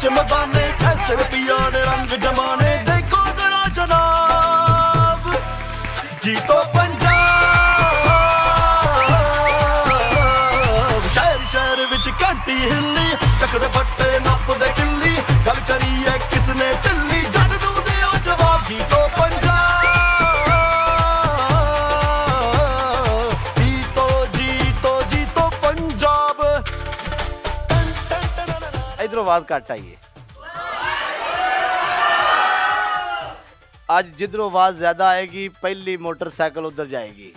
चमदाने कैसर पियाने रंग जमाने देखो जरा जनाब जी तो पंजाब शहर शहर विच घंटी हिली चकदे फट्टे नपदे किल्ली गल करिए किसने ढिल्ली जद नू दिओ जवाब जी तो इधर आवाज घट आई है आज जिधरों आवाज ज्यादा आएगी पहली मोटरसाइकिल उधर जाएगी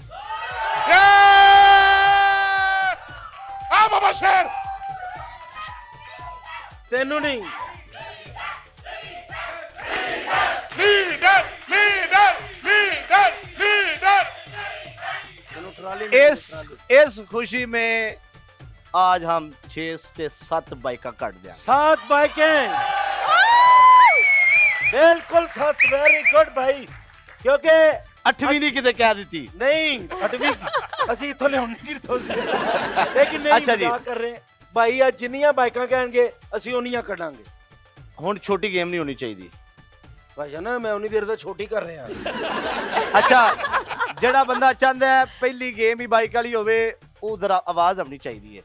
बाबा शेर तेनू नहीं लीडर लीडर लीडर लीडर इस खुशी में आज हम 6 से 7 बाइका काट दिया 7 बाइकें बिल्कुल 7 वेरी गुड भाई क्योंकि 8वीं नहीं किते कह दी नहीं 8वीं ਅਸੀਂ ਇਥੋਂ ਲਿਆਉਣੀ ਨਹੀਂ ਤੋਂ ਲੇਕਿਨ ਨਹੀਂ ਅੱਛਾ ਜੀ ਕਰ ਰਹੇ ਭਾਈ ਆ ਜਿੰਨੀਆਂ ਬਾਈਕਾਂ ਕਹਿਣਗੇ ਅਸੀਂ ਉਨੀਆਂ ਕੱਢਾਂਗੇ ਹੁਣ ਛੋਟੀ ਗੇਮ ਨਹੀਂ ਹੋਣੀ ਚਾਹੀਦੀ ਭਾਈ ਨਾ ਮੈਂ ਉਨੀ ਦੇਰ ਦਾ ਛੋਟੀ ਕਰ ਰਿਹਾ ਅੱਛਾ ਜਿਹੜਾ ਬੰਦਾ ਚਾਹੁੰਦਾ ਹੈ ਪਹਿਲੀ ਗੇਮ ਹੀ ਬਾਈਕ ਵਾਲੀ ਹੋਵੇ ਉਹ ਜ਼ਰਾ ਆਵਾਜ਼ ਆਉਣੀ ਚਾਹੀਦੀ ਹੈ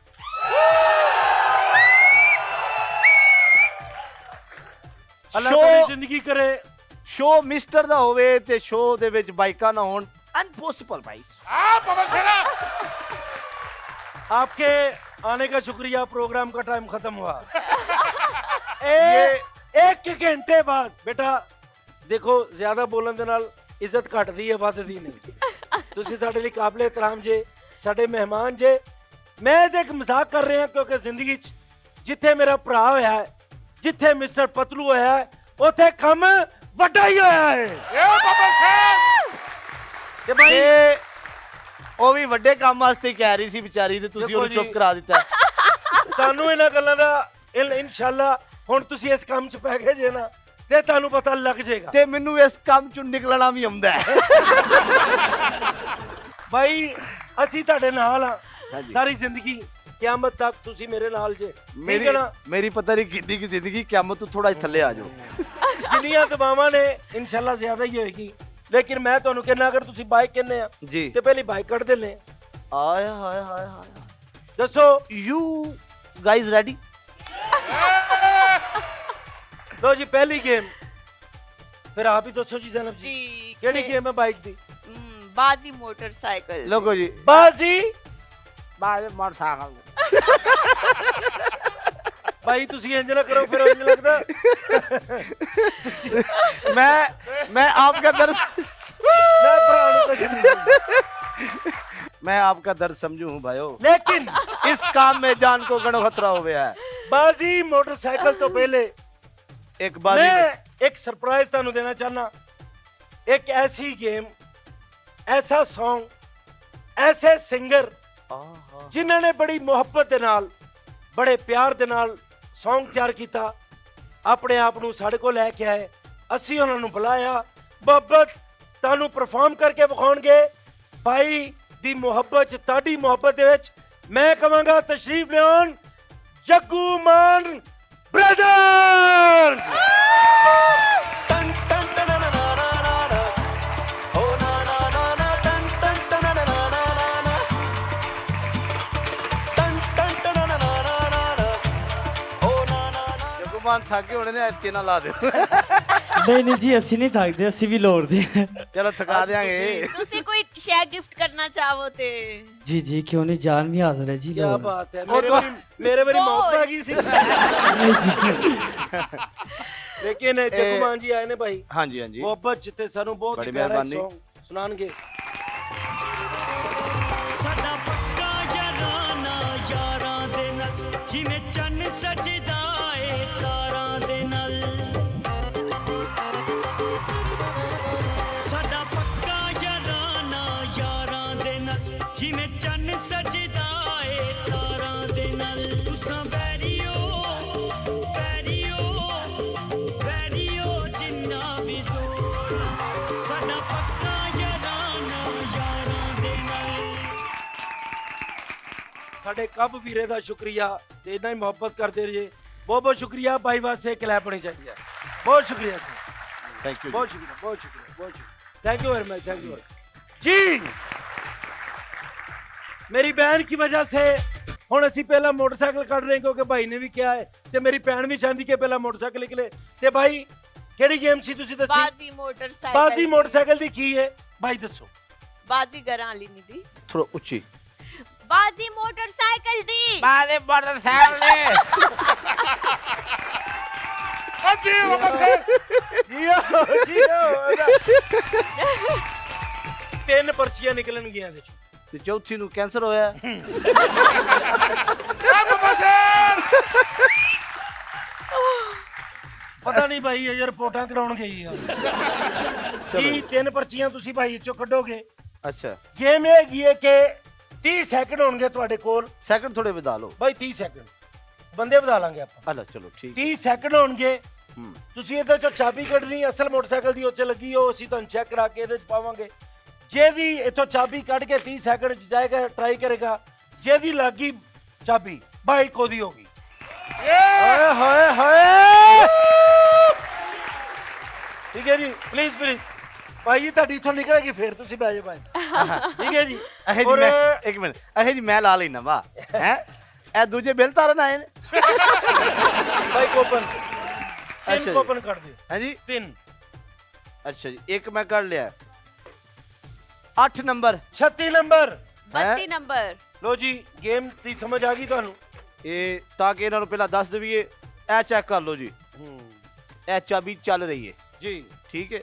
ਅੱਲਾਹ ਤੁਹਾਡੀ ਜ਼ਿੰਦਗੀ ਕਰੇ शो मिस्टर दा होवे ते शो दे विच बाइकां ना होण अनपॉसिबल भाई बाबा शेरा आपके आने का शुक्रिया प्रोग्राम का टाइम खत्म हुआ एक घंटे बाद बेटा देखो ज्यादा बोलने दे नाल इज्जत घटदी है वधदी नहीं तुसी साडे लई काबिल एहतराम जे साडे मेहमान जे मैं ते एक मजाक कर रहे हैं क्योंकि जिंदगी च जिथे मेरा भरा होया है जिथे मिस्टर पतलू होया है उथे कम ਵੱਡਾ ਹੀ ਹੋਇਆ ਹੈ ਇਹ ਬਾਬਾ ਸ਼ੇਰ ਤੇ ਭਾਈ ਉਹ ਵੀ ਵੱਡੇ ਕੰਮ ਵਾਸਤੇ ਕਹਿ ਰਹੀ ਸੀ ਵਿਚਾਰੀ ਤੇ ਤੁਸੀਂ ਉਹਨੂੰ ਚੁੱਪ ਕਰਾ ਦਿੱਤਾ ਤੁਹਾਨੂੰ ਇਹਨਾਂ ਗੱਲਾਂ ਦਾ ਇਨਸ਼ਾਅੱਲਾ ਹੁਣ ਤੁਸੀਂ ਇਸ ਕੰਮ 'ਚ ਪੈ ਗਏ ਜੇ ਨਾ ਤੇ ਤੁਹਾਨੂੰ ਪਤਾ ਲੱਗ ਜਾਏਗਾ ਤੇ ਮੈਨੂੰ ਇਸ ਕੰਮ 'ਚੋਂ ਨਿਕਲਣਾ ਵੀ ਆਉਂਦਾ ਹੈ ਭਾਈ ਅਸੀਂ ਤੁਹਾਡੇ ਨਾਲ ਆ ਸਾਰੀ ਜ਼ਿੰਦਗੀ ਕਿਆਮਤ ਤੱਕ ਤੁਸੀਂ ਮੇਰੇ ਨਾਲ ਜੇ ਮੇਰੀ ਪਤਾ ਨਹੀਂ ਕਿੰਨੀ ਕੀ ਜ਼ਿੰਦਗੀ ਕਿਆਮਤ ਤੋਂ ਥੋੜਾ ਥੱਲੇ ਆ ਜਾਓ ਜਿੰਨੀਆਂ ਦਬਾਵਾਂ ਨੇ ਇਨਸ਼ਾਅੱਲਾ ਜ਼ਿਆਦਾ ਹੀ ਹੋਏਗੀ ਲੇਕਿਨ ਮੈਂ ਤੁਹਾਨੂੰ ਕਹਿੰਦਾ ਅਗਰ ਤੁਸੀਂ ਬਾਈਕ ਕਹਿੰਦੇ ਆ ਜੀ ਤੇ ਪਹਿਲੀ ਬਾਈਕ ਕੱਢ ਦੇ ਲੈ ਆਏ ਹਾਏ ਹਾਏ ਹਾਏ ਦੱਸੋ ਯੂ ਗਾਇਜ਼ ਰੈਡੀ ਲੋ ਜੀ ਪਹਿਲੀ ਗੇਮ ਫਿਰ ਆਪ ਹੀ ਦੱਸੋ ਜੀ ਜ਼ੈਨਬ ਜੀ ਕਿਹੜੀ ਗੇਮ ਹੈ ਬਾਈਕ ਦੀ बाजी मोटरसाइकिल लोगो जी बाजी मोटरसाइकिल भाई तुसी इंज ना करो फिर इंज लगदा मैं आपका दर्द मैं आपका दर्द समझू हूँ भाइयों लेकिन इस काम में जान को गणो खतरा हो गया है बाजी मोटरसाइकिल तो पहले एक बाजी मैं एक सरप्राइज तानू देना चाहना एक ऐसी गेम ऐसा सॉन्ग ऐसे सिंगर जिन्होंने बड़ी मोहब्बत दे नाल बड़े प्यार दे नाल सॉन्ग तैयार किया अपने आप नू साडे को लैके आए असी उन्हां नू बुलाया मोहब्बत तानू परफॉर्म करके विखाउणगे भाई दी मोहब्बत ताड़ी मोहब्बत दे विच मैं कहांगा तशरीफ लियाउण जग्गू मान ब्रदर्स ਥੱਕੇ ਹੋਣੇ ਨੇ ਐਚੇ ਨਾ ਲਾ ਦਿਓ ਨਹੀਂ ਜੀ ਅਸੀਂ ਨਹੀਂ ਥੱਕਦੇ ਅਸੀਂ ਵੀ ਲੋੜਦੇ ਚਲੋ ਥਕਾ ਦਿਆਂਗੇ ਤੁਸੀਂ ਕੋਈ ਸ਼ੈ ਗਿਫਟ ਕਰਨਾ ਚਾਹੋ ਤੇ ਜੀ ਜੀ ਕਿਉਂ ਨਹੀਂ ਜਾਨ ਵੀ ਹਾਜ਼ਰ ਹੈ ਜੀ ਕੀ ਬਾਤ ਹੈ ਮੇਰੇ ਮੇਰੀ ਮੌਤ ਆ ਗਈ ਸੀ ਨਹੀਂ ਜੀ ਲੇਕਿਨ ਜੱਗੂ ਮਾਨ ਜੀ ਆਏ ਨੇ ਭਾਈ ਹਾਂਜੀ ਹਾਂਜੀ ਮੁਹੱਬਤ ਜਿੱਤੇ ਸਾਨੂੰ ਬਹੁਤ ਬੜੀ ਪਿਆਰਾ ਮਿਹਰਬਾਨੀ ਸੁਣਾਣਗੇ ਸਾਡਾ ਪੱਕਾ ਯਾਰਾਨਾ ਯਾਰਾਂ ਦੇ ਨਾਲ ਜਿਵੇਂ ਚੰਨ ਸਜਦਾ ਏ ਤਾਰਾਂ ਦੇ ਨਾਲ ਸਾਡਾ ਪੱਕਾ ਯਾਰਾਨਾ ਯਾਰਾਂ ਦੇ ਨਾਲ ਜਿਵੇਂ ਚੰਨ ਸਜਦਾ ਏ ਤਾਰਾਂ ਦੇ ਨਾਲ ਤੁਸਾਂ ਬੈਰੀਓ ਬੈਰੀਓ ਬੈਰੀਓ ਜਿੰਨਾ ਵੀ ਜ਼ੋਰ ਸਾਡਾ ਪੱਕਾ ਯਾਰਾਨਾ ਯਾਰਾਂ ਦੇ ਨਾਲ ਸਾਡੇ ਕੱਬ ਵੀਰੇ ਦਾ ਸ਼ੁਕਰੀਆ ਤੇ ਇਨਾ ਹੀ ਮੁਹੱਬਤ ਕਰਦੇ ਰਹੀਏ ਬਹੁਤ ਬਹੁਤ ਸ਼ੁਕਰੀਆ ਭਾਈ ਵਾਸਤੇ ਕਲੈਪ ਹੋਣੀ ਚਾਹੀਦੀ ਹੈ ਬਹੁਤ ਸ਼ੁਕਰੀਆ ਸਰ ਥੈਂਕ ਯੂ बहुत शुक्रिया बहुत शुक्रिया बहुत शुक्रिया thank you very much thank you जी मेरी बहन की वजह से ਹੁਣ ਅਸੀਂ ਪਹਿਲਾਂ ਮੋਟਰਸਾਈਕਲ ਕੱਢ ਰਹੇ ਕਿਉਂਕਿ ਭਾਈ ਨੇ ਵੀ ਕਿਹਾ ਹੈ ਤੇ ਮੇਰੀ ਭੈਣ ਵੀ ਚਾਹੁੰਦੀ ਕਿ ਪਹਿਲਾਂ ਮੋਟਰਸਾਈਕਲ ਨਿਕਲੇ ਤੇ ਭਾਈ ਕਿਹੜੀ ਗੇਮ ਸੀ ਤੁਸੀਂ ਦੱਸੀ बाजी मोटरसाइकिल ਬਾਜ਼ੀ ਮੋਟਰਸਾਈਕਲ ਦੀ ਕੀ ਹੈ ਭਾਈ ਦੱਸੋ बाजी गरां वाली नहीं दी ਥੋੜਾ ਉੱਚੀ बाजी मोटरसाइकिल दी ਬਾਦੇ ਮੋਟਰਸਾਈਕਲ ਨੇ ਓ ਜੀ ਬਾਬਾ ਸ਼ੇਰ ਜੀਓ ਤਿੰਨ ਪਰਚੀਆਂ ਨਿਕਲਣਗੀਆਂ ਇਹਦੇ ਚੋਂ ਤੇ ਚੌਥੀ ਨੂੰ ਕੈਂਸਰ ਹੋਇਆ ਓ ਬਾਬਾ ਸ਼ੇਰ ਪਤਾ ਨਹੀਂ ਭਾਈ ਇਹ ਰਿਪੋਰਟਾਂ ਕਰਾਉਣ ਗਈ ਆ ਜੀ ਤਿੰਨ ਪਰਚੀਆਂ ਤੁਸੀਂ ਭਾਈ ਚੋਂ ਕੱਢੋਗੇ ਅੱਛਾ ਗੇਮ ਇਹ ਹੈਗੀ ਹੈ ਕਿ 30 ਸੈਕਿੰਡ ਹੋਣਗੇ ਤੁਹਾਡੇ ਕੋਲ ਸੈਕਿੰਡ ਥੋੜੇ ਵਧਾ ਲਓ ਭਾਈ 30 ਸੈਕਿੰਡ ਬੰਦੇ ਵਧਾ ਲਾਂਗੇ ਆਪਾਂ ਹਲਾ ਚਲੋ ਠੀਕ 30 ਸੈਕਿੰਡ ਹੋਣਗੇ ਹੂੰ ਤੁਸੀਂ ਇਹਦੇ ਚੋਂ ਚਾਬੀ ਕੱਢਣੀ ਅਸਲ ਮੋਟਰਸਾਈਕਲ ਦੀ ਉੱਤੇ ਲੱਗੀ ਉਹ ਅਸੀਂ ਤੁਹਾਨੂੰ ਚੈੱਕ ਕਰਾ ਕੇ ਇਹਦੇ ਚ ਪਾਵਾਂਗੇ ਜਿਹਦੀ ਇੱਥੋਂ ਚਾਬੀ ਕੱਢ ਕੇ 30 ਸੈਕਿੰਡ ਚ ਜਾਏਗਾ ਟਰਾਈ ਕਰੇਗਾ ਜਿਹਦੀ ਲੱਗੀ ਚਾਬੀ ਬਾਈਕ ਉਹਦੀ ਹੋਗੀ ਹਾਏ ਹਾਏ ਹਾਏ ਠੀਕ ਹੈ ਜੀ ਪਲੀਜ਼ ਪਲੀਜ਼ ਭਾਈ ਜੀ ਤੁਹਾਡੀ ਇੱਥੋਂ ਨਿਕਲੇਗੀ ਫੇਰ ਤੁਸੀਂ ਬਹਿ ਜਾਓ ਭਾਈ ਠੀਕ ਹੈ ਜੀ ਇਹ ਜੀ ਮੈਂ ਇੱਕ ਮਿੰਟ ਇਹ ਜੀ ਮੈਂ ਲਾ ਲੈਣਾ ਵਾ ਹੈ ਇਹ ਦੂਜੇ ਬਿੱਲ ਤਾਰਨ ਆਏ ਨੇ ਭਾਈ ਕੋਪਨ ਅੱਛਾ ਤਿੰਨ ਜੀ। ਕੋਪਨ ਕੱਢ ਦਿਓ ਹੈ ਜੀ ਤਿੰਨ ਅੱਛਾ ਜੀ ਇੱਕ ਮੈਂ ਕਰ ਲਿਆ 8 ਨੰਬਰ 36 ਨੰਬਰ 32 नंबर ਲੋ ਜੀ ਗੇਮ ਦੀ ਸਮਝ ਆ ਗਈ ਤੁਹਾਨੂੰ ਇਹ ਤਾਂ ਕਿ ਇਹਨਾਂ ਨੂੰ ਪਹਿਲਾਂ ਦੱਸ ਦੇਈਏ ਇਹ ਚੈੱਕ ਕਰ ਲਓ ਜੀ ਇਹ ਚਾਬੀ ਚੱਲ ਰਹੀ ਹੈ ਜੀ ਠੀਕ ਹੈ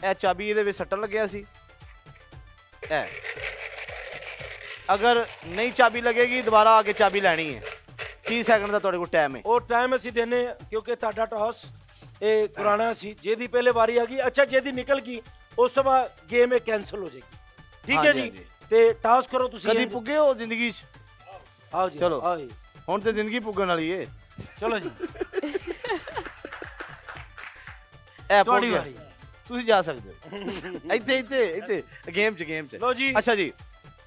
ਇਹ ਚਾਬੀ ਇਹਦੇ ਵਿੱਚ ਸੱਟਣ ਲੱਗਿਆ ਸੀ ਇਹ ਅਗਰ ਨਹੀਂ ਚਾਬੀ ਲੱਗੇਗੀ ਦੁਬਾਰਾ ਆ ਕੇ ਚਾਬੀ ਲੈਣੀ ਹੈ 30 ਸੈਕਿੰਡ ਦਾ ਤੁਹਾਡੇ ਕੋਲ ਟਾਈਮ ਹੈ ਉਹ ਟਾਈਮ ਅਸੀਂ ਦੇਨੇ ਕਿਉਂਕਿ ਤੁਹਾਡਾ ਟਾਸ ਇਹ ਪੁਰਾਣਾ ਸੀ ਜਿਹਦੀ ਪਹਿਲੇ ਵਾਰੀ ਆ ਗਈ ਅੱਛਾ ਜਿਹਦੀ ਨਿਕਲ ਗਈ ਉਸ ਤੋਂ ਬਾਅਦ ਗੇਮ ਇਹ ਕੈਨਸਲ ਹੋ ਜਾਏਗੀ ਠੀਕ ਹੈ ਹਾਂਜੀ, ਜੀ ਹਾਂਜੀ। ਤੇ ਟਾਸ ਕਰੋ ਤੁਸੀਂ ਕਦੀ ਇਹ- ਪੁੱਗੇ ਹੋ ਜ਼ਿੰਦਗੀ 'ਚ ਆਓ ਜੀ ਚਲੋ। ਆਓ ਜੀ ਹੁਣ ਤੇ ਜ਼ਿੰਦਗੀ ਪੁੱਗਣ ਵਾਲੀ ਏ ਚਲੋ ਜੀ ਇਹ ਪੁੱਗ ਤੁਹਾਡੀ ਗਿਆ ਵਾਰੀ ਤੁਸੀਂ ਜਾ ਸਕਦੇ ਹੋ ਇੱਥੇ ਇੱਥੇ ਇੱਥੇ ਗੇਮ 'ਚ ਲੋ ਜੀ ਅੱਛਾ ਜੀ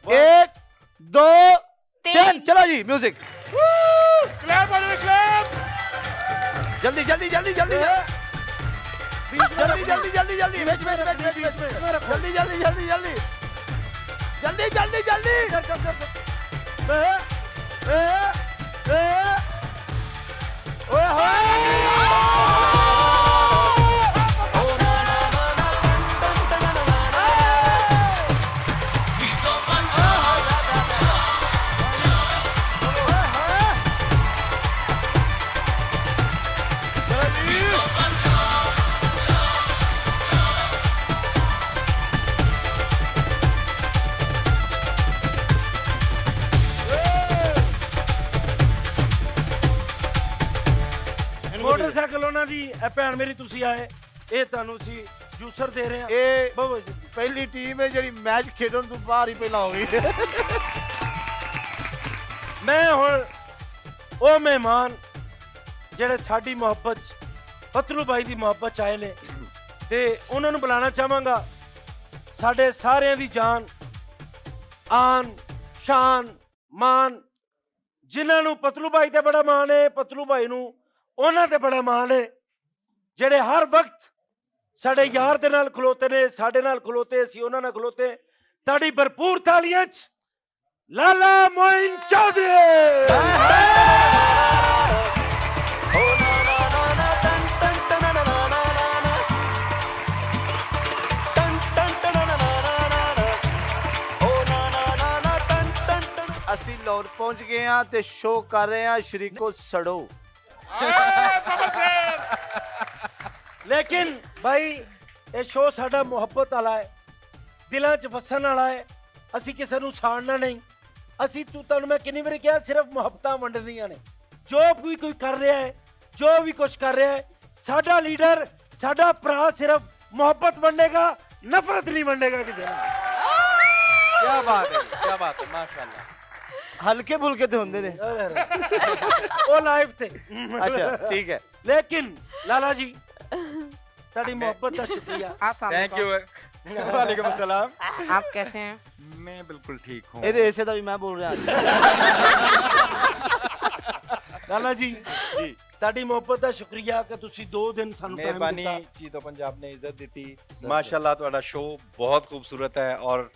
1 2 3 ਚਲੋ ਜੀ 뮤직 ਕਲੈਪ ਵਾਲੇ ਕਲੈਪ ਜਲਦੀ ਜਲਦੀ ਜਲਦੀ ਜਲਦੀ ਜਲਦੀ ਜਲਦੀ ਜਲਦੀ ਜਲਦੀ ਵਿੱਚ ਜਲਦੀ ਜਲਦੀ ਜਲਦੀ ਜਲਦੀ ਜਲਦੀ ਜਲਦੀ ਓਏ ਮੋਟਰਸਾਈਕਲ ਉਹਨਾਂ ਦੀ ਇਹ ਭੈਣ ਮੇਰੀ ਤੁਸੀਂ ਆਏ ਇਹ ਤੁਹਾਨੂੰ ਅਸੀਂ ਜੂਸਰ ਦੇ ਰਹੇ ਹਾਂ ਇਹ ਬਹੁਤ ਜੀ ਪਹਿਲੀ ਟੀਮ ਹੈ ਜਿਹੜੀ ਮੈਚ ਖੇਡਣ ਤੋਂ ਬਾਹਰ ਹੀ ਪਹਿਲਾਂ ਹੋ ਗਈ ਮੈਂ ਹੁਣ ਉਹ ਮਹਿਮਾਨ ਜਿਹੜੇ ਸਾਡੀ ਮੁਹੱਬਤ 'ਚ, ਪਤਲੂ ਭਾਈ ਦੀ ਮੁਹੱਬਤ 'ਚ ਆਏ ਨੇ ਤੇ ਉਹਨਾਂ ਨੂੰ ਬੁਲਾਉਣਾ ਚਾਹਾਂਗਾ ਸਾਡੇ ਸਾਰਿਆਂ ਦੀ ਜਾਨ ਆਨ ਸ਼ਾਨ ਮਾਨ ਜਿਨ੍ਹਾਂ ਨੂੰ ਪਤਲੂ ਭਾਈ ਤੇ ਬੜਾ ਮਾਣ ਹੈ ਪਤਲੂ ਭਾਈ ਨੂੰ ਉਹਨਾਂ ਤੇ ਬੜਾ ਮਾਣ ਹੈ ਜਿਹੜੇ ਹਰ ਵਕਤ ਸਾਡੇ ਯਾਰ ਦੇ ਨਾਲ ਖਲੋਤੇ ਨੇ ਸਾਡੇ ਨਾਲ ਖਲੋਤੇ ਅਸੀਂ ਉਹਨਾਂ ਨਾਲ ਖਲੋਤੇ ਤੁਹਾਡੀ ਭਰਪੂਰ ਤਾਲੀਆਂ 'ਚ ਲਾਲਾ ਮੋਇਨ ਚੌਧਰੀ ਅਸੀਂ ਲਾਹੌਰ ਪਹੁੰਚ ਗਏ ਆ ਤੇ ਸ਼ੋਅ ਕਰ ਰਹੇ ਆ ਸ਼ਰੀਕੋ ਸੜੋ ਬਾਬਾ ਸ਼ੇਰ ਲੇਕਿਨ ਭਾਈ ਇਹ ਸ਼ੋਅ ਸਾਡਾ ਮੁਹੱਬਤ ਵਾਲਾ ਹੈ ਦਿਲਾਂ 'ਚ ਵਸਣ ਵਾਲਾ ਹੈ ਅਸੀਂ ਕਿਸੇ ਨੂੰ ਸਾੜਨਾ ਨਹੀਂ ਅਸੀਂ ਤੁਹਾਨੂੰ ਮੈਂ ਕਿੰਨੀ ਵਾਰੀ ਕਿਹਾ ਸਿਰਫ ਮੁਹੱਬਤਾਂ ਵੰਡਦੀਆਂ ਨੇ ਜੋ ਵੀ ਕੋਈ ਕਰ ਰਿਹਾ ਹੈ ਜੋ ਵੀ ਕੁਝ ਕਰ ਰਿਹਾ ਹੈ ਸਾਡਾ ਲੀਡਰ ਸਾਡਾ ਭਰਾ ਸਿਰਫ ਮੁਹੱਬਤ ਵੰਡੇਗਾ ਨਫ਼ਰਤ ਨਹੀਂ ਵੰਡੇਗਾ ਕਿਸੇ ਨਾਲ ਕੀ ਬਾਤ ਹੈ ਮਾਸ਼ਾਅੱਲਾ ਹਲਕੇ ਫੁਲਕੇ ਤੇ ਹੁੰਦੇ ਨੇ ਉਹ ਲਾਈਵ ਤੇ ਅੱਛਾ ਠੀਕ ਹੈ लेकिन लाला जी ताड़ी मोहब्बत का शुक्रिया थैंक यू वालेकुम अस्सलाम आप कैसे हैं? मैं बिल्कुल ठीक हूँ ਇਹਦੇ ਹਿੱਸੇ ਦਾ ਵੀ ਮੈਂ ਬੋਲ ਰਿਹਾ ਲਾਲਾ ਜੀ ਜੀ ਤੁਹਾਡੀ ਮੁਹੱਬਤ ਦਾ ਸ਼ੁਕਰੀਆ ਕਿ ਤੁਸੀਂ 2 ਦਿਨ ਸਾਨੂੰ ਟਾਈਮ मेहरबानी ਦਿੱਤਾ जी तो पंजाब ने इज्जत दी माशाल्लाह ਤੁਹਾਡਾ ਸ਼ੋਅ ਬਹੁਤ ਖੂਬਸੂਰਤ ਹੈ ਔਰ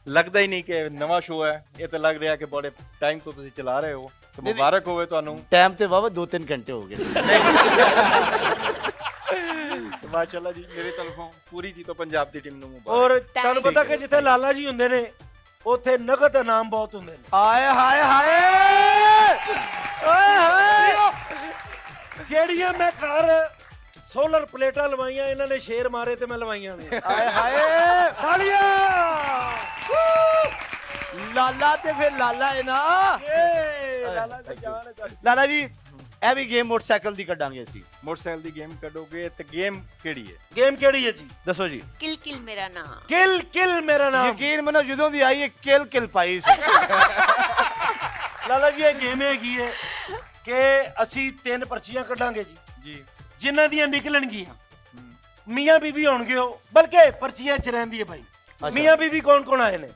ਲੱਗਦਾ ਹੀ ਨਹੀਂ ਕਿ ਨਵਾਂ ਸ਼ੋਅ ਹੈ ਇਹ ਤਾਂ ਲੱਗ ਰਿਹਾ ਕਿ ਬੜੇ ਟਾਈਮ ਤੋਂ ਤੁਸੀਂ ਚਲਾ ਰਹੇ ਹੋ ਤੇ ਮੁਬਾਰਕ ਹੋਵੇ ਤੁਹਾਨੂੰ ਟਾਈਮ ਤੇ ਵਾਵਾ 2-3 ਘੰਟੇ ਹੋ ਗਏ ਤੇ ਮਾਸ਼ਾਅੱਲਾ ਜੀ ਮੇਰੇ ਤਰਫੋਂ ਪੂਰੀ ਜੀ ਤੋਂ ਪੰਜਾਬ ਦੀ ਟੀਮ ਨੂੰ ਮੁਬਾਰਕ ਔਰ ਤੁਹਾਨੂੰ ਪਤਾ ਕਿ ਜਿੱਥੇ ਲਾਲਾ ਜੀ ਹੁੰਦੇ ਨੇ ਉੱਥੇ ਨਗਦ ਇਨਾਮ ਬਹੁਤ ਹੁੰਦੇ ਨੇ ਆਏ ਹਾਏ ਹਾਏ ਓਏ ਹੋਏ ਜਿਹੜੀਆਂ ਮੈਂ ਘਰ ਸੋਲਰ ਪਲੇਟਾਂ ਲਵਾਈਆਂ ਇਹਨਾਂ ਨੇ ਸ਼ੇਰ ਮਾਰੇ ਤੇ ਮੈਂ ਲਵਾਈਆਂ ਨੇ ਆਏ ਹਾਏ ਤਾਲੀਆਂ ਲਾਲਾ ਤੇ ਫਿਰ ਲਾਲਾ ਹੈ ਨਾ ਏ ਲਾਲਾ ਦੀ ਜਾਨ ਹੈ ਤੁਹਾਡੀ। ਲਾਲਾ ਜੀ ਇਹ ਵੀ ਗੇਮ ਮੋਟਰਸਾਈਕਲ ਦੀ ਕੱਢਾਂਗੇ ਅਸੀਂ ਮੋਟਰਸਾਈਕਲ ਦੀ ਗੇਮ ਕੱਢੋਗੇ ਤੇ ਗੇਮ ਕਿਹੜੀ ਹੈ ਗੇਮ ਕਿਹੜੀ ਹੈ ਜੀ ਦੱਸੋ ਜੀ किल किल मेरा नाम ਕਿਲ ਕਿਲ ਮੇਰਾ ਨਾਮ ਯਕੀਨ ਮੰਨੋ ਜਦੋਂ ਦੀ ਆਈ ਹੈ ਕਿਲ ਕਿਲ ਪਾਈ ਸੀ ਲਾਲਾ ਜੀ ਇਹ ਗੇਮ ਹੈਗੀ ਹੈ ਕਿ ਅਸੀਂ 3 ਪਰਚੀਆਂ ਕੱਢਾਂਗੇ ਜੀ ਜੀ ਜਿਨ੍ਹਾਂ ਦੀਆਂ ਨਿਕਲਣਗੀਆਂ ਮੀਆਂ ਬੀਬੀ ਹੋਣਗੇ ਉਹ ਬਲਕਿ ਪਰਚੀਆਂ ਚ ਰਹਿੰਦੀ ਹੈ ਭਾਈ ਮੀਆਂ ਬੀਬੀ ਕੌਣ ਕੌਣ ਆਏ ਨੇ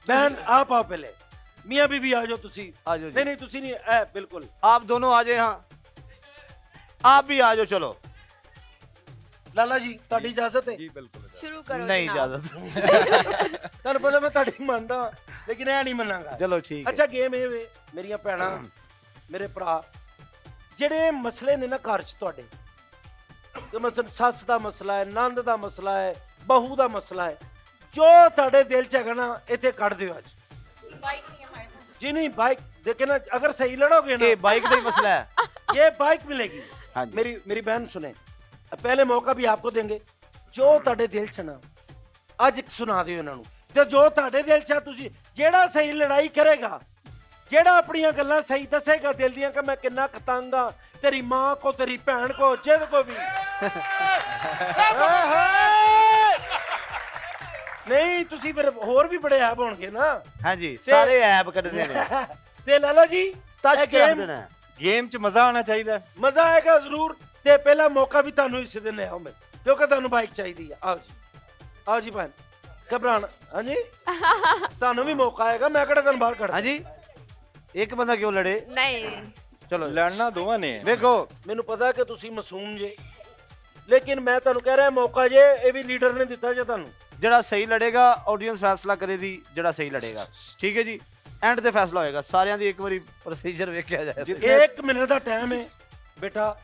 ਬਹਿਨ ਆਪ ਆਓ ਪਹਿਲੇ ਮੀਆਂ ਬੀਬੀ ਆ ਜਾਓ ਤੁਸੀਂ ਆ ਜਾਓ ਜੀ। ਨਹੀਂ ਨਹੀਂ ਤੁਸੀਂ ਨਹੀਂ ਐ ਬਿਲकुल आप दोनों आ जाए हाँ आप भी आ जाओ चलो ਲਾਲਾ ਜੀ ਤੁਹਾਡੀ ਇਜਾਜ਼ਤ ਹੈ ਜੀ ਬਿਲਕੁਲ शुरू करो नहीं जनाब। इजाजत ਤੁਹਾਨੂੰ ਪਤਾ ਮੈਂ ਤੁਹਾਡੀ ਮੰਨਦਾ ਲੇਕਿਨ ਇਹ ਨਹੀਂ ਮੰਨਾਂਗਾ चलो ठीक है ਅੱਛਾ ਗੇਮ ਇਹ ਵੇ ਮੇਰੀਆਂ ਭੈਣਾਂ ਮੇਰੇ ਭਰਾ ਜਿਹੜੇ ਮਸਲੇ ਨੇ ਨਾ ਘਰ 'ਚ ਤੁਹਾਡੇ ਕਿ ਮਸਲ ਸੱਸ ਦਾ ਮਸਲਾ ਹੈ ਨੰਦ ਦਾ ਮਸਲਾ ਹੈ ਬਹੂ ਦਾ ਮਸਲਾ ਹੈ ਜੋ ਤੁਹਾਡੇ ਦਿਲ 'ਚ ਹੈਗਾ ਨਾ ਇੱਥੇ ਕੱਢ ਦਿਓ ਅੱਜ जी नहीं बाइक देखे ना अगर सही लड़ोगे ना ये बाइक का ही मसला है ये बाइक मिलेगी हाँ जी। मेरी बहन सुने पहले मौका भी आपको देंगे जो ਤੁਹਾਡੇ ਦਿਲ 'ਚ ਨਾ ਅੱਜ ਇੱਕ ਸੁਣਾ ਦਿਓ ਇਹਨਾਂ ਨੂੰ ਤੇ ਜੋ ਤੁਹਾਡੇ ਦਿਲ 'ਚ ਆ ਤੁਸੀਂ ਜਿਹੜਾ ਸਹੀ ਲੜਾਈ ਕਰੇਗਾ ਜਿਹੜਾ ਆਪਣੀਆਂ ਗੱਲਾਂ ਸਹੀ ਦੱਸੇਗਾ ਦਿਲ ਦੀਆਂ ਕਿ ਮੈਂ ਕਿੰਨਾ ਖਤੰਗਾ ਤੇਰੀ ਮਾਂ ਕੋ ਤੇਰੀ ਭੈਣ ਕੋ ਜਿੱਦ ਕੋ ਵੀ ਨਹੀਂ ਤੁਸੀਂ ਫਿਰ ਹੋਰ ਵੀ ਬੜੇ ਐਬ ਹੋਣਗੇ ਨਾ हाँ जी सारे ऐप कटने ने ਤੇ ਲਾਲਾ ਜੀ टच ਇਹ के रख game देना है ਗੇਮ 'ਚ ਮਜ਼ਾ ਆਉਣਾ ਚਾਹੀਦਾ ਹੈ। ਮਜ਼ਾ ਆਏਗਾ ਜ਼ਰੂਰ ਤੇ ਪਹਿਲਾ ਮੌਕਾ ਵੀ ਤੁਹਾਨੂੰ ਇਸੇ ਦਿਨ ਆਉ ਮੈਂ ਕਿਉਂਕਿ ਤੁਹਾਨੂੰ ਬਾਈਕ ਚਾਹੀਦੀ ਆ ਆਓ ਜੀ ਭੈਣ ਘਬਰਾਣਾ ਹਾਂਜੀ ਤੁਹਾਨੂੰ ਵੀ ਮੌਕਾ ਆਏਗਾ ਮੈਂ ਕਿਹੜਾ ਤੁਹਾਨੂੰ ਬਾਹਰ ਕੱਢ हाँ जी एक बंदा क्यों लड़े नहीं चलो ਲੜਨਾ ਦੋਵਾਂ ਨੇ ਹੈ। देखो ਮੈਨੂੰ ਪਤਾ ਕਿ ਤੁਸੀਂ ਮਾਸੂਮ ਜੇ ਲੇਕਿਨ ਮੈਂ ਤੁਹਾਨੂੰ ਕਹਿ ਰਿਹਾ ਮੌਕਾ ਜੇ ਇਹ ਵੀ ਲੀਡਰ ਨੇ ਦਿੱਤਾ ਜੇ ਤੁਹਾਨੂੰ ਜਿਹੜਾ ਸਹੀ ਲੜੇਗਾ ਆਡੀਅנס ਫੈਸਲਾ ਕਰੇਗੀ ਜਿਹੜਾ ਸਹੀ ਲੜੇਗਾ ਠੀਕ ਹੈ ਜੀ ਐਂਡ ਤੇ ਫੈਸਲਾ ਹੋਏਗਾ ਸਾਰਿਆਂ ਦੀ ਇੱਕ ਵਾਰੀ ਪ੍ਰੋਸੀਜਰ ਵੇਖਿਆ ਜਾਏ 1 ਮਿੰਟ ਦਾ ਟਾਈਮ ਹੈ ਬੇਟਾ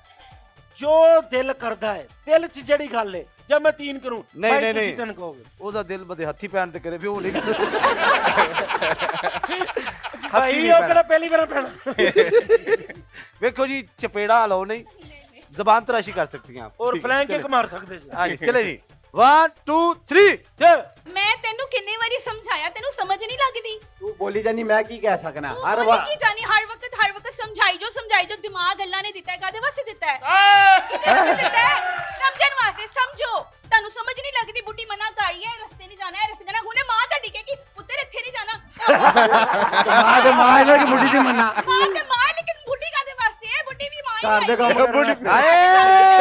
ਜੋ ਦਿਲ ਕਰਦਾ ਹੈ ਦਿਲ 'ਚ ਜਿਹੜੀ ਗੱਲ ਹੈ ਜਾਂ ਮੈਂ 3 ਕਰੂੰ ਨਹੀਂ, ਭਾਈ ਨਹੀਂ, ਤੁਸੀਂ ਨਹੀਂ। 3 ਕਹੋਗੇ ਉਹਦਾ ਦਿਲ ਬਦੇ ਹੱਥੀ ਪੈਣ ਤੇ ਕਰੇ ਵੀ ਉਹ ਨਹੀਂ ਭਾਈ ਨਹੀਂ ਉਹ ਪੈਣਾ। ਕਿਹੜਾ ਪਹਿਲੀ ਵਾਰ ਪੈਣਾ ਵੇਖੋ ਜੀ ਚਪੇੜਾ ਹਲਾਓ ਨਹੀਂ ਜ਼ਬਾਨ ਤਰਾਸ਼ੀ ਕਰ ਸਕਤੀ हैं आप ਔਰ ठीक है, ਫਲੈਂਕ चले। ਇੱਕ ਮਾਰ ਸਕਦੇ ਜੀ हाँ जी चले जी 1 2 3 ਮੈਂ ਤੈਨੂੰ ਕਿੰਨੇ ਵਾਰੀ ਸਮਝਾਇਆ ਤੈਨੂੰ ਸਮਝ ਨਹੀਂ ਲੱਗਦੀ ਤੂੰ ਬੋਲੀ ਜਾਨੀ ਮੈਂ ਕੀ ਕਹਿ ਸਕਣਾ ਤੂੰ ਹਰ ਬੋਲੀ ਵਾਰ ਕੀ ਜਾਨੀ ਹਰ ਵਕਤ ਸਮਝਾਈ ਜੋ ਦਿਮਾਗ ਅੱਲਾ ਨੇ ਦਿੱਤਾ ਹੈ ਕਾਦੇ ਵਾਸਤੇ ਦਿੱਤਾ ਹੈ ਕਿਹਦੇ ਵਾਸਤੇ ਦਿੱਤਾ ਹੈ ਸਮਝਣ ਵਾਸਤੇ ਸਮਝੋ ਤੁਹਾਨੂੰ ਸਮਝ ਨਹੀਂ ਲੱਗਦੀ ਬੁੱਢੀ ਮਨਾ ਕਰ ਰਹੀ ਹੈ ਰਸਤੇ ਨਹੀਂ ਜਾਣਾ ਹੈ ਰਸਤੇ ਜਾਣਾ ਹੁਣੇ ਮਾਂ ਤਾਂ ਡਿੱਗੇਗੀ ਪੁੱਤਰ ਇੱਥੇ ਨਹੀਂ ਜਾਣਾ ਮਾਂ ਤੇ ਮਾਂ ਇਹਨਾਂ ਦੀ ਬੁੱਢੀ ਦੀ ਮੰਨਾ ਮਾਂ ਤੇ ਮਾਂ ਲੇਕਿਨ ਬੁੱਢੀ ਕਾਦੇ ਵਾਸਤੇ ਹੈ ਬੁੱਢੀ ਵੀ ਮਾਂ ਘਰ ਹੀ ਦੇ ਹੈ ਕੰਮ ਕਰਨਾ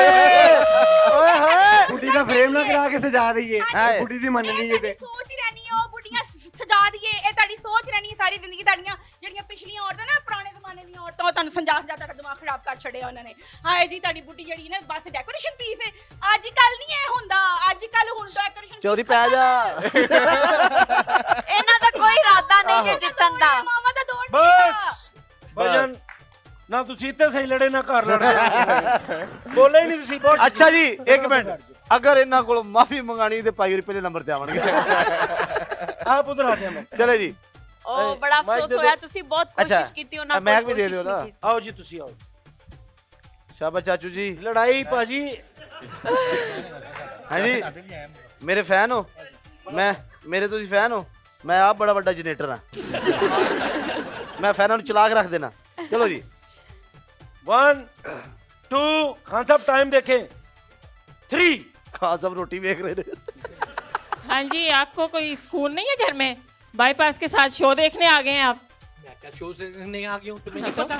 ਓਏ ਹੋਏ ਬੁੱਢੀ ਦਾ ਫਰੇਮ ਨਾ ਕਰਾ ਕੇ ਸਜਾ ਦਈਏ ਹਾਏ। ਬੁੱਢੀ ਦੀ ਮੰਨਣੀ ਇਹ ਜੇ ਤੁਹਾਡੀ ਤੇ ਸੋਚ ਹੀ ਰਹਿਣੀ ਹੈ ਉਹ ਬੁੱਢੀਆਂ ਸਜਾ ਦਈਏ ਇਹ ਤੁਹਾਡੀ ਸੋਚ ਰਹਿਣੀ ਹੈ ਸਾਰੀ ਜ਼ਿੰਦਗੀ ਤੁਹਾਡੀਆਂ ਜਿਹੜੀਆਂ ਪਿਛਲੀਆਂ ਔਰਤਾਂ ਨਾ ਪੁਰਾਣੇ ਜ਼ਮਾਨੇ ਦੀਆਂ ਔਰਤਾਂ ਉਹ ਤੁਹਾਨੂੰ ਸਮਝਾ ਤੁਹਾਡਾ ਦਿਮਾਗ ਖਰਾਬ ਕਰ ਛੱਡਿਆ ਉਹਨਾਂ ਨੇ ਹਾਏ ਜੀ ਤੁਹਾਡੀ ਬੁੱਢੀ ਜਿਹੜੀ ਨਾ ਬਸ ਡੈਕੋਰੇਸ਼ਨ ਪੀਸ ਹੈ ਅੱਜ ਕੱਲ ਨਹੀਂ ਇਹ ਹੁੰਦਾ ਅੱਜ ਕੱਲ ਹੁਣ ਡੈਕੋਰੇਸ਼ਨ ਚੋਰੀ ਪੈ ਜਾ ਇਹਨਾਂ ਦਾ ਕੋਈ ਇਰਾਦਾ ਨਹੀਂ ਜੇ ਜਿੱਤਣ ਦਾ ਮਾਮਾ ਦਾ ਦੌੜ ਨਹੀਂ ਹੈਗਾ। ਬਸ ਭਜਨ ਨਾ ਤੁਸੀਂ ਇੱਥੇ ਸਹੀ ਲੜੇ ਨਾ ਘਰ ਲੜੇ ਬੋਲੇ ਹੀ ਨਹੀਂ ਤੁਸੀਂ ਬਹੁਤ ਅੱਛਾ ਜੀ ਇੱਕ ਮਿੰਟ ਅਗਰ ਇਹਨਾਂ ਕੋਲ ਮਾਫੀ ਮੰਗਾਣੀ ਤੇ ਭਾਈ ਪਹਿਲੇ ਨੰਬਰ ਤੇ ਆਵਣਗੇ ਆਪ ਉਧਰ ਆ ਜਾ ਮੈਂ ਚਲੇ ਜੀ ਉਹ ਬੜਾ ਮਾਈਕ ਅਫਸੋਸ ਦੇ ਹੋਇਆ ਦਿਓ। ਤੁਸੀਂ ਬਹੁਤ ਅੱਛਾ, ਕੋਸ਼ਿਸ਼ ਕੀਤੀ ਉਹਨਾਂ ਮੈਂ ਵੀ ਦੇ ਦਿਓ ਨਾ। ਆਓ ਜੀ ਤੁਸੀਂ ਆਓ ਸ਼ਾਬਾਸ਼ ਚਾਚੂ ਜੀ ਲੜਾਈ ਭਾਜੀ हाँ जी मेरे फैन हो मैं मेरे तुसी फैन हो मैं आप बड़ा बड़ा जनरेटर हाँ मैं फैन चला के रख देना चलो जी 1 2 खान साहब टाइम देखें 3 खान साहब रोटी देख रहे थे हाँ जी आपको कोई स्कूल नहीं है घर में बाईपास के साथ शो देखने आ गए हैं आप शो से नहीं आ गई हूं तुम्हें नहीं पता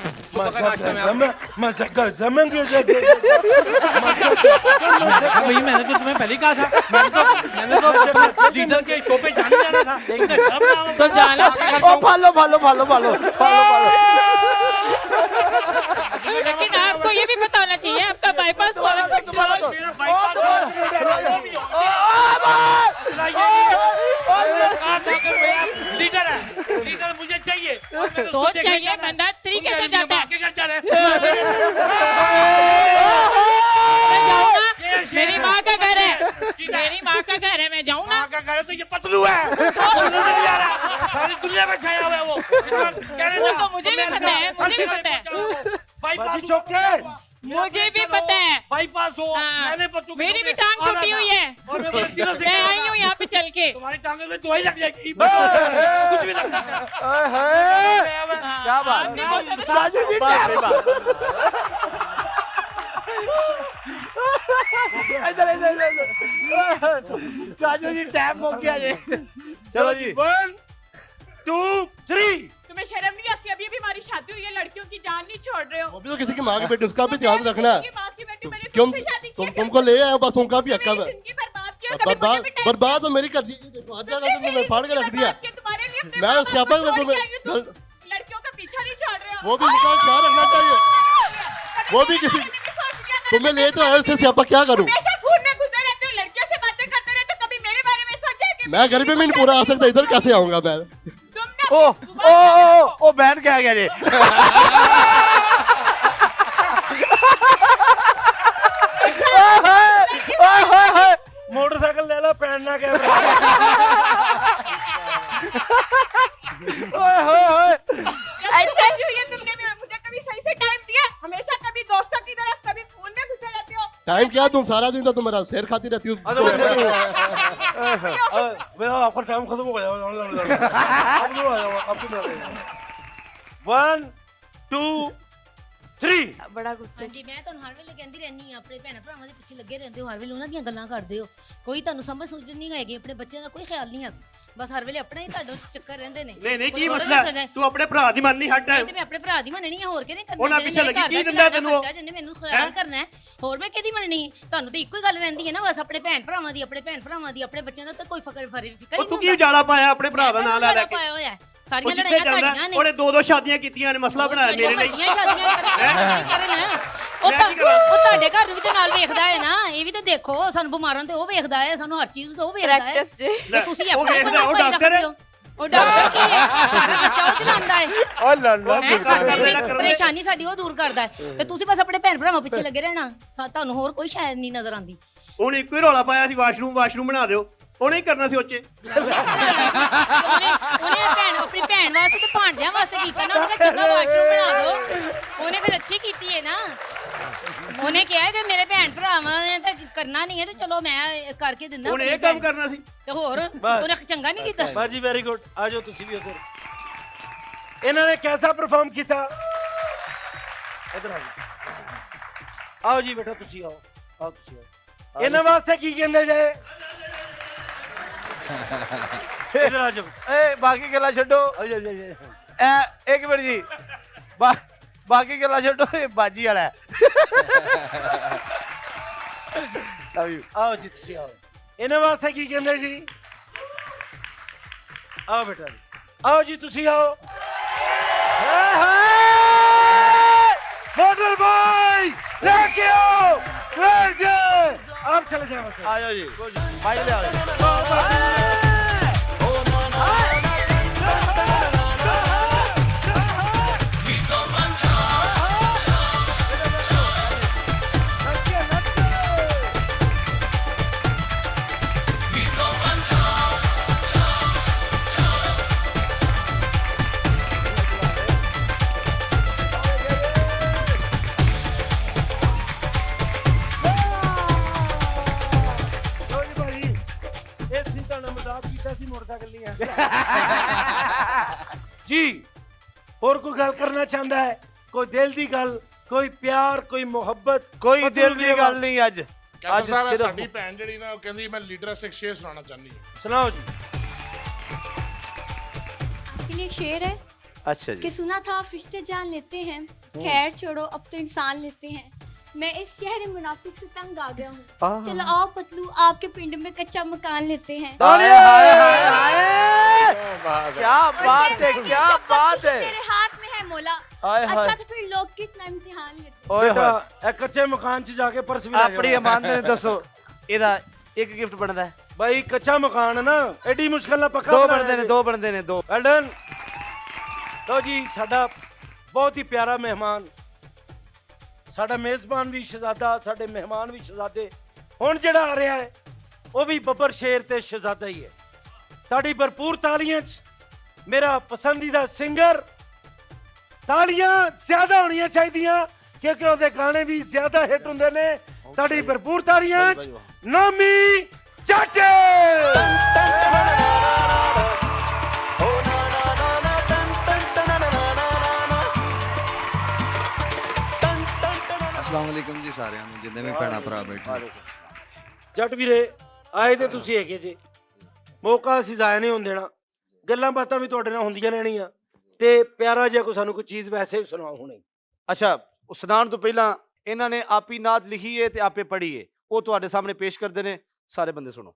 भाई मैंने तो तुम्हें पहले ही कहा था मैंने तो लीडर के शो पे जाने जाना था लेकिन तो जाना ओ follow follow follow follow follow follow चलो मेरा बाईपास लीडर है, लीडर मुझे चाहिए। तो चाहिए बंदा तरीके से जाता है। के घर जा रहे मैं जाऊंगा, मेरी माँ का घर है, मेरी माँ का घर है, मैं जाऊँ ना। माँ का घर है तो ये पतलू है, पतलू नहीं आ रहा, सारी दुनिया में छाया हुआ है वो। वो तो मुझे भी पता है, मुझे भी पता है, बाईपास चौके मुझे भी पता है। बाईपास हो, हाँ। मैंने पतलू मेरी भी टांग टूटी हुई है और मैं बड़े दिनों से मैं आई हूँ यहाँ पे चल के। तुम्हारी टांगों में दवाई लग जाएगी, कुछ भी लग सकता है। क्या बात आपने बोला था साजू जी बात इधर इधर इधर साजू जी टाइम हो गया जी। चलो जी 1 2 3 तुम्हें शर्म नहीं आती? अभी भी हमारी शादी हुई है, लड़कियों की जान नहीं छोड़ रहे हो। वो भी तो किसी की माँ की बेटी, उसका भी ध्यान रखना है। की माँ की बेटी, मैंने क्यों तुमसे शादी की है, तुमको ले आया बस, उनका भी हक है। मेरी जिंदगी बर्बाद किया, कभी मुझे बर्बाद भी टाइम बर्बाद तो मेरी कर दी, मैं फाड़ के रख दिया। तुम्हारे लिए अपने मैं माँ उसके बाप को आपा छोड़ तुम्हें- के आई हूँ, तुम लड़कियों का पीछा नहीं छोड़ रहे हो। वो भी उनका ख्याल रखना चाहिए। वो भी किसी तुम्हें ले तो आया, उससे स्यापा क्या करूं? हमेशा फोन में घुसे रहते हो, लड़कियों से बातें करते रहते हो, कभी मेरे बारे में सोचा है कि मैं घर में भी नहीं पूरा आ सकता, इधर कैसे आऊंगा मैं? तुम ना ओ बहन क्या गया जी। मोटरसाइकिल ले लो, पहनना कैमरा। ऐसा क्यों? ये तुमने मुझे कभी सही से टाइम दिया? हमेशा कभी दोस्तों की तरह, कभी फोन में घुसे रहते हो। टाइम क्या तुम सारा दिन तो तुम्हारा शेर खाती रहती हो। आपका टाइम खत्म हो गया। अब 1 2 3 बड़ा गुस्सा। ਹਾਂਜੀ ਮੈਂ ਤੁਹਾਨੂੰ ਹਰ ਵੇਲੇ ਕਹਿੰਦੀ ਰਹਿੰਦੀ ਆ ਆਪਣੇ ਭੈਣ ਭਰਾਵਾਂ ਦੇ ਪਿੱਛੇ ਲੱਗੇ ਰਹਿੰਦੇ ਹੋ, ਹਰ ਵੇਲੇ ਉਹਨਾਂ ਦੀਆਂ ਗੱਲਾਂ ਕਰਦੇ ਹੋ, ਕੋਈ ਤੁਹਾਨੂੰ ਸਮਝ ਸੂਝ ਨਹੀਂ ਹੈਗੀ, ਆਪਣੇ ਬੱਚਿਆਂ ਦਾ ਕੋਈ ਖਿਆਲ ਨਹੀਂ ਹੈ, ਬਸ ਹਰ ਵੇਲੇ ਆਪਣਾ ਹੀ ਤੁਹਾਡਾ ਚੱਕਰ ਰਹਿੰਦੇ ਨੇ। ਨਹੀਂ ਕੀ ਮਸਲਾ, ਤੂੰ ਆਪਣੇ ਭਰਾ ਦੀ ਮੰਨਨੀ ਹਰ ਟਾਈਮ। ਤੇ ਮੈਂ ਆਪਣੇ ਭਰਾ ਦੀ ਮੰਨਣੀ ਆ, ਹੋਰ ਕਿਹਨੇ ਕਰਨੀ? ਉਹਨਾਂ ਪਿੱਛੇ ਲੱਗੀ ਕੀ ਦਿੰਦਾ ਤੈਨੂੰ? ਜਿਹਨੇ ਮੈਨੂੰ ਖਿਆਲ ਕਰਨਾ ਹੈ, ਹੋਰ ਮੈਂ ਕਿਹਦੀ ਮੰਨਣੀ? ਤੁਹਾਨੂੰ ਤਾਂ ਇੱਕੋ ਹੀ ਗੱਲ ਰਹਿੰਦੀ ਹੈ ਨਾ, ਬਸ ਆਪਣੇ ਭੈਣ ਭਰਾਵਾਂ ਦੀ, ਆਪਣੇ ਭੈਣ ਭਰਾਵਾਂ ਦੀ, ਆਪਣੇ ਬੱਚਿਆਂ ਦਾ ਤਾਂ ਕੋਈ ਫਿਕਰ ਹੀ ਨਹੀਂ। ਤੂੰ ਕੀ ਜਾਲਾ ਪਾਇਆ ਆਪਣੇ ਭਰਾ ਦਾ ਨਾਂ ਲੈ ਲੈ ਕੇ? ਪਾਇਆ ਹੋਇਆ ਸਾਰੀਆਂ ਲੜਾਈਆਂ ਘਟੀਆਂ ਨੇ। ਉਹਨੇ 2 ਸ਼ਾਦੀਆਂ ਕੀਤੀਆਂ ਨੇ, ਮਸਲਾ ਬਣਾਇਆ ਮੇਰੇ ਲਈ। ਸ਼ਾਦੀਆਂ ਕਰਨ ਉਹ ਤੁਹਾਡੇ ਘਰ ਨੂੰ ਵੀ ਤੇ ਨਾਲ ਵੇਖਦਾ ਹੈ ਨਾ, ਇਹ ਵੀ ਤਾਂ ਦੇਖੋ, ਸਾਨੂੰ ਬਿਮਾਰਾਂ ਤੇ ਉਹ ਵੇਖਦਾ ਹੈ, ਸਾਨੂੰ ਹਰ ਚੀਜ਼ ਤੋਂ ਉਹ ਵੇਖਦਾ ਹੈ, ਤੇ ਤੁਸੀਂ ਆਪਣੇ ਕੋਲ ਉਹ ਡਾਕਟਰ ਹੈ। ਉਹ ਡਾਕਟਰ ਕੀ ਹੈ? ਸਾਰਾ ਖਰਚਾ ਉਹ ਚਲਾਉਂਦਾ ਹੈ, ਪਰੇਸ਼ਾਨੀ ਸਾਡੀ ਉਹ ਦੂਰ ਕਰਦਾ ਹੈ, ਤੇ ਤੁਸੀਂ ਬਸ ਆਪਣੇ ਭੈਣ ਭਰਾਵਾਂ ਪਿੱਛੇ ਲੱਗੇ ਰਹਿਣਾ, ਤੁਹਾਨੂੰ ਹੋਰ ਕੋਈ ਸ਼ਾਇਦ ਨਹੀਂ ਨਜ਼ਰ ਆਉਂਦੀ। ਉਹਨੇ ਇੱਕੋ ਹੀ ਰੌਲਾ ਪਾਇਆ ਸੀ, ਵਾਸ਼ਰੂਮ ਬਣਾ ਦਿਓ, ਉਹਨੇ ਹੀ ਕਰਨਾ ਸੀ ਉੱਚੇ। ਉਹਨੇ ਆਪਣੀ ਭੈਣ ਵਾਸਤੇ ਤੇ ਭਾਂਜਿਆਂ ਵਾਸਤੇ ਕੀਤਾ ਨਾ, ਉਹਨੇ ਕਿਹਾ ਚੰਗਾ ਵਾਸ਼ਰੂਮ ਬਣਾ ਦਿਓ, ਉਹਨੇ ਫਿਰ ਅੱਛੀ ਕੀਤੀ ਹੈ ਨਾ। ਉਹਨੇ ਕਿਹਾ ਕਿ ਮੇਰੇ ਭੈਣ ਭਰਾਵਾਂ ਨੇ ਤਾਂ ਕਰਨਾ ਨਹੀਂ ਹੈ, ਤੇ ਚਲੋ ਮੈਂ ਕਰਕੇ ਦਿੰਦਾ। ਉਹਨੇ ਇਹ ਕੰਮ ਕਰਨਾ ਸੀ ਤੇ ਹੋਰ ਉਹਨੇ ਚੰਗਾ ਨਹੀਂ ਕੀਤਾ। ਬਾਜੀ ਵੈਰੀ ਗੁੱਡ, ਆ ਜਾਓ ਤੁਸੀਂ ਵੀ ਉਧਰ। ਇਹਨਾਂ ਨੇ ਕਿਹਦਾ ਪਰਫਾਰਮ ਕੀਤਾ? ਇਧਰ ਆ ਜਾਓ, ਆਓ ਜੀ ਬੇਟਾ, ਤੁਸੀਂ ਆਓ, ਆਓ ਤੁਸੀਂ ਆਓ। ਇਹਨਾਂ ਵਾਸਤੇ ਕੀ ਕਹਿੰਦੇ ਜੇ? ਇਧਰ ਆ ਜਾਓ। ए बाकी गल्ला छड्डो, एक मिनट जी, बाकी गल्ला छड्डो, ये बाजी वाला है। Love you. ਆਓ ਜੀ ਤੁਸੀਂ ਆਓ। ਇਹਨਾਂ ਵਾਸਤੇ ਕੀ ਕਹਿੰਦੇ ਜੀ? ਆਓ ਬੇਟਾ ਜੀ, ਆਓ ਜੀ ਤੁਸੀਂ ਆਓ। मोटर बॉय लेके आओ, आप चले जाओ। आ जाओ जी, माइक ले आओ। जी और कोई गल करना चाहता है? कोई दिल दी गल, कोई प्यार, कोई मोहब्बत? कोई दिल दी गल नहीं अज। ਅੱਜ ਸਾਡੀ ਭੈਣ ਜਿਹੜੀ ਨਾ, ਉਹ ਕਹਿੰਦੀ ਮੈਂ ਲੀਡਰ ਸੇ ਇੱਕ ਸ਼ੇਰ ਸੁਣਾਉਣਾ ਚਾਹਨੀ ਹਾਂ। सुनाओ जी। आपके लिए एक शेर है अच्छा जी। कि सुना था आप रिश्ते जान लेते हैं, खैर छोड़ो अब तो इंसान लेते हैं, मैं इस शहर मुनाफिक से तंग आ गया हूँ, चलो आओ पतलू आपके पिंड में कच्चा मकान लेते हैं। क्या बात है, क्या बात है। तेरे हाथ में है मौला। हाय हाय। अच्छा तो फिर लोग कितना इम्तिहान लेते ਓਏ ਬੇਟਾ ਹੋਏ ਇਹ ਕੱਚੇ ਮਕਾਨ 'ਚ ਜਾ ਕੇ ਪਰਸ ਵੀ ਲੈ ਆਪਣੀ ਜਾਣਾ। ਇਮਾਨਦਾਰੀ ਨਾਲ ਦੱਸੋ ਇਹਦਾ ਇੱਕ ਗਿਫਟ ਬਣਦਾ ਹੈ ਬਾਈ ਕੱਚਾ ਮਕਾਨ ਹੈ ਨਾ ਐਡੀ ਮੁਸ਼ਕਲ ਨਾਲ ਪੱਕਾ ਦੋ ਬਣਾਇਆ ਬਣਦੇ ਨੇ ਜੀ। ਦੋ ਬਣਦੇ ਨੇ ਦੋ ਵੈਲ ਡਨ। ਲਓ ਜੀ ਸਾਡਾ ਬਹੁਤ ਹੀ ਪਿਆਰਾ ਮਹਿਮਾਨ, ਸਾਡਾ ਮੇਜ਼ਬਾਨ ਵੀ ਸ਼ਹਿਜ਼ਾਦਾ, ਸਾਡੇ ਮਹਿਮਾਨ ਵੀ ਸ਼ਹਿਜ਼ਾਦੇ। ਹੁਣ ਜਿਹੜਾ ਆ ਰਿਹਾ ਹੈ ਉਹ ਵੀ ਬੱਬਰ ਸ਼ੇਰ ਤੇ ਸ਼ਹਿਜ਼ਾਦਾ ਹੀ ਹੈ। ਤੁਹਾਡੀ ਭਰਪੂਰ ਤਾਲੀਆਂ 'ਚ ਮੇਰਾ ਪਸੰਦੀਦਾ ਸਿੰਗਰ। ਤਾਲੀਆਂ ਜ਼ਿਆਦਾ ਹੋਣੀਆਂ ਚਾਹੀਦੀਆਂ ਕਿਉਂਕਿ ਉਹਦੇ ਗਾਣੇ ਵੀ ਜ਼ਿਆਦਾ ਹਿੱਟ ਹੁੰਦੇ ਨੇ। ਤੁਹਾਡੀ ਭਰਪੂਰ ਤਾਲੀਆਂ 'ਚ ਨੋਮੀ ਜੱਟ। ਅਸਲਾਮ ਵਾਲੇਕੁਮ ਜੀ ਸਾਰਿਆਂ ਨੂੰ ਜਿੰਨੇ ਵੀ ਭੈਣਾਂ ਭਰਾ ਬੈਠੇ। ਜੱਟ ਵੀਰੇ ਆਏ ਤੇ ਤੁਸੀਂ ਹੈਗੇ ਜੇ, ਮੌਕਾ ਅਸੀਂ ਜ਼ਾਇਆ ਨਹੀਂ ਹੋਣ ਦੇਣਾ। ਗੱਲਾਂ ਬਾਤਾਂ ਵੀ ਤੁਹਾਡੇ ਨਾਲ ਹੁੰਦੀਆਂ ਰਹਿਣੀਆਂ ਤੇ ਪਿਆਰਾ ਜਿਹਾ ਕੋਈ ਸਾਨੂੰ ਕੋਈ ਚੀਜ਼ ਵੈਸੇ ਵੀ ਸੁਣਾਓ ਹੁਣੇ। ਅੱਛਾ ਸੁਣਾਉਣ ਤੋਂ ਪਹਿਲਾਂ ਇਹਨਾਂ ਨੇ ਆਪੀ ਨਾਤ ਲਿਖੀ ਹੈ ਤੇ ਆਪੇ ਪੜ੍ਹੀ ਹੈ, ਉਹ ਤੁਹਾਡੇ ਸਾਹਮਣੇ ਪੇਸ਼ ਕਰਦੇ ਨੇ। ਸਾਰੇ ਬੰਦੇ ਸੁਣੋ।